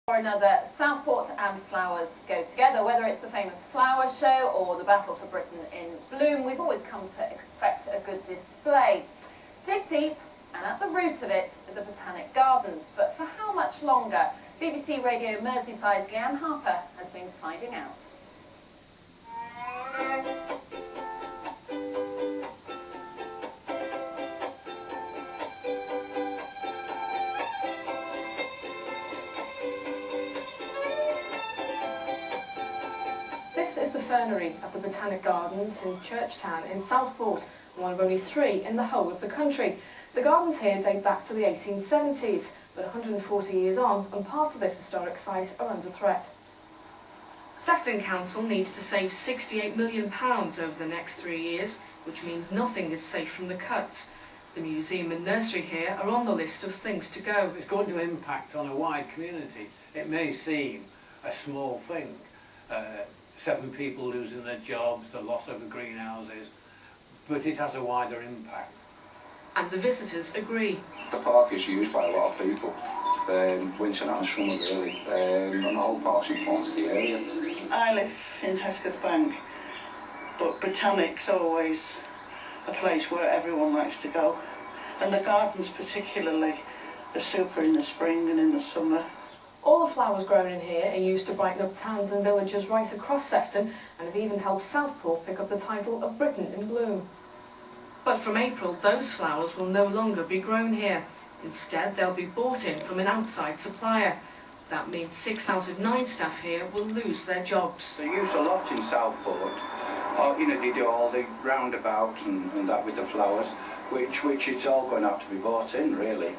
Or another, Southport and flowers go together. Whether it's the famous flower show or the Battle for Britain in bloom, we've always come to expect a good display. Dig deep, and at the root of it are the Botanic Gardens. But for how much longer? BBC Radio Merseyside's Leanne Harper has been finding out. This is the fernery at the Botanic Gardens in Churchtown in Southport, one of only 3 in the whole of the country. The gardens here date back to the 1870s, but 140 years on, and parts of this historic site are under threat. Sefton Council needs to save £68 million over the next 3 years, which means nothing is safe from the cuts. The museum and nursery here are on the list of things to go. It's going to impact on a wide community. It may seem a small thing, 7 people losing their jobs, the loss of the greenhouses, but it has a wider impact. And the visitors agree. The park is used by a lot of people, winter and summer really, and the whole park's important to the area. I live in Hesketh Bank, but Botanic's always a place where everyone likes to go, and the gardens particularly are super in the spring and in the summer. All the flowers grown in here are used to brighten up towns and villages right across Sefton, and have even helped Southport pick up the title of Britain in bloom. But from April, those flowers will no longer be grown here. Instead, they'll be bought in from an outside supplier. That means 6 out of 9 staff here will lose their jobs. They're used a lot in Southport. They do all the roundabouts and that with the flowers, which it's all going to have to be bought in, really.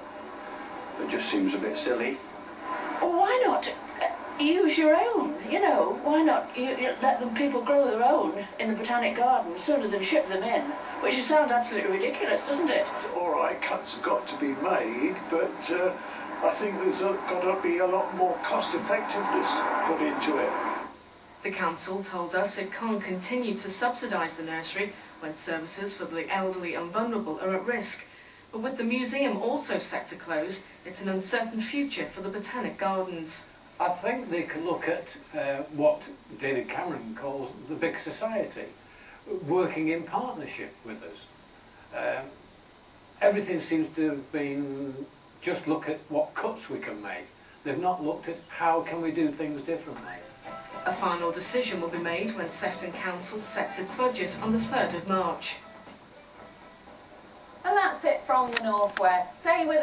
It just seems a bit silly. Well, why not use your own? Why not let them people grow their own in the Botanic Garden sooner than ship them in? Which sounds absolutely ridiculous, doesn't it? All right, cuts have got to be made, but I think there's got to be a lot more cost effectiveness put into it. The council told us it can't continue to subsidise the nursery when services for the elderly and vulnerable are at risk. But with the museum also set to close, it's an uncertain future for the Botanic Gardens. I think they can look at what David Cameron calls the big society, working in partnership with us. Everything seems to have been just look at what cuts we can make. They've not looked at how can we do things differently. A final decision will be made when Sefton Council sets its budget on the 3rd of March. And that's it from the Northwest. Stay with us.